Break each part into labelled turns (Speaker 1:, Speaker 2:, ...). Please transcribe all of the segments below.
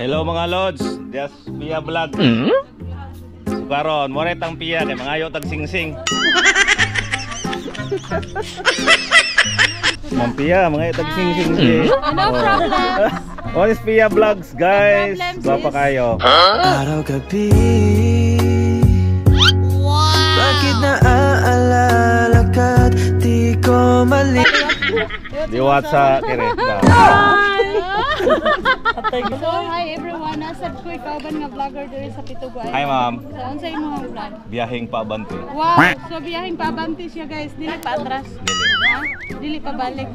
Speaker 1: Hello mga lods, just Pia Vlog. Sukaron, mo retang Pia kay mga ayo tag sing-sing. Ma'am Pia, mga ayo tag sing-sing.
Speaker 2: No problem.
Speaker 1: What is Pia Vlogs, guys? Gwapa kayo.
Speaker 3: Araw gabi, bakit naaalala ka't di ko mali.
Speaker 1: Diwat sa Kireta.
Speaker 2: So, hi everyone. Nasad ko ikaban nga vlogger diri sa Pitugay.
Speaker 1: Hi ma'am.
Speaker 2: So, unsa imong vlog?
Speaker 1: Biyaheng paabante.
Speaker 2: Wow! So, biyaheng paabante siya guys. Dili pa atras. Dili pa balik.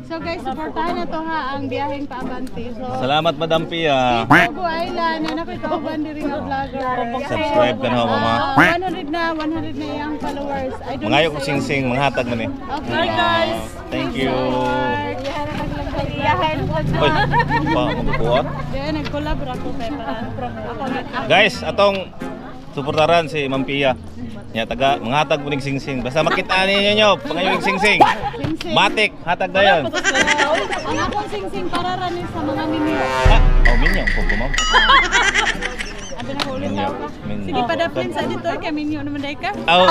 Speaker 2: So guys, supportahan na to ha ang biyaheng paabante. So,
Speaker 1: Salamat Madam Pia.
Speaker 2: Tugo Island, na nakikauban diri nga vlogger.
Speaker 1: Subscribe ka na ho mama.
Speaker 2: 100 na iyang followers. I don't
Speaker 1: Mga ayo kong sing-sing, mga hatag mo ni.
Speaker 2: Okay guys.
Speaker 1: Thank you.
Speaker 2: Oy,
Speaker 1: pa mabubuha.
Speaker 2: Then nag-collab ako kay para promote.
Speaker 1: Guys, atong suportaran si Ma'am Pia. Nya taga mga hatag mo ning sing-sing. Basta makita ninyo nyo, pangayo ning sing-sing. Matik, hatag na yon.
Speaker 2: Ang akong sing-sing para ranin sa mga minyo.
Speaker 1: Oh, minyo po ma'am.
Speaker 2: Abi na ulit
Speaker 1: Minyo.
Speaker 2: daw ka. Sige pa daplin sa dito kay minyo naman dai ka.
Speaker 1: Oh,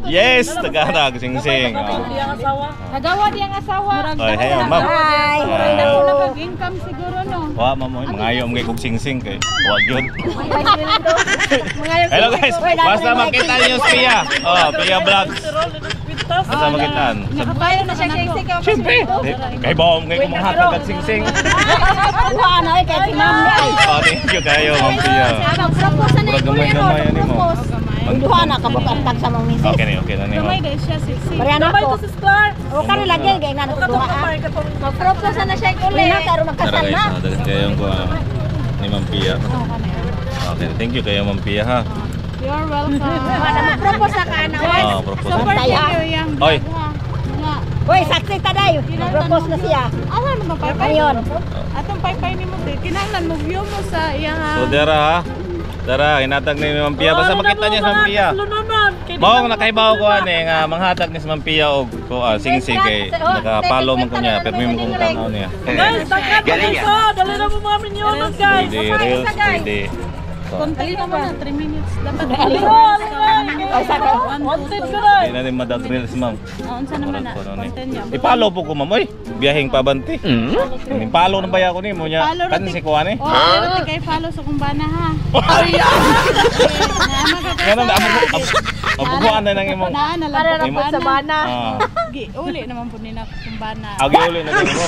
Speaker 1: yes, taga hatag sing-sing.
Speaker 2: Nagawa di ang asawa.
Speaker 1: Oy, hey ma'am.
Speaker 2: Murag na ko nakag-income siguro no.
Speaker 1: Wa ma'am, mga ayo mo kay kog sing-sing kay. Wa gyud. Hello guys, basta makita niyo si Pia. Oh, Pia Vlogs. Basta makita.
Speaker 2: Nakapayo na siya sing-sing ka.
Speaker 1: Siyempre. Kay bawom kay kung mga hatag sing-sing.
Speaker 2: Buha na kay si Ma'am ay.
Speaker 1: Oh, thank you kayo, Ma'am Pia.
Speaker 2: Mag-propose na
Speaker 1: Murag gamay-gamay ani mo.
Speaker 4: Duha na kabukantag sa mga misis.
Speaker 1: Okay na ni mo.
Speaker 2: Gamay dai siya sexy.
Speaker 4: Mariana ko. O kani lagi gay na duha. Mag-propose na siya uli. Na karo
Speaker 1: Tara
Speaker 4: magkasal
Speaker 1: guys,
Speaker 4: na.
Speaker 1: dagan kayo ko ni Ma'am Pia. Okay, thank you kayo Ma'am Pia ha.
Speaker 2: You're welcome.
Speaker 4: Mag-propose na ka na.
Speaker 1: Oh, propose.
Speaker 2: Support niyo yung
Speaker 1: Oy.
Speaker 4: Hoy, saksi ta dayo. Mag-propose na siya.
Speaker 2: Ano naman paypay?
Speaker 4: Ayun.
Speaker 2: Atong paypay ni mo te. Kinahanglan mo view mo sa iyang
Speaker 1: So dara ha. Tara, hinatag ni Ma'am Pia. Basta makita niya si Ma'am Pia. Mao nakaibaw ko ani nga manghatag ni si Ma'am Pia og ko sing-sing kay naka-follow man ko niya, pero mo kung tanaw niya.
Speaker 5: Guys, galing ya. Dali na mo mga minyonos, guys.
Speaker 1: Pwede reels, pwede.
Speaker 2: konti na mo na 3 minutes dapat.
Speaker 4: Ay sa ka.
Speaker 5: Content ko na.
Speaker 1: Hindi na rin madag reels ma'am.
Speaker 2: Unsa naman na content niya.
Speaker 1: I-follow po ko ma'am. Oy, biyaheng pabanti. I-follow na ba ako ni mo niya?
Speaker 2: Follow
Speaker 1: Kan
Speaker 2: na
Speaker 1: si kuha ni?
Speaker 2: Oh, pero kay follow sa kumbana ha.
Speaker 1: Ganun na abubuan na nang imong.
Speaker 2: Para
Speaker 4: Sa bana.
Speaker 1: Ah,
Speaker 2: uli naman po nila kumbana.
Speaker 1: agi uli na ganun ko.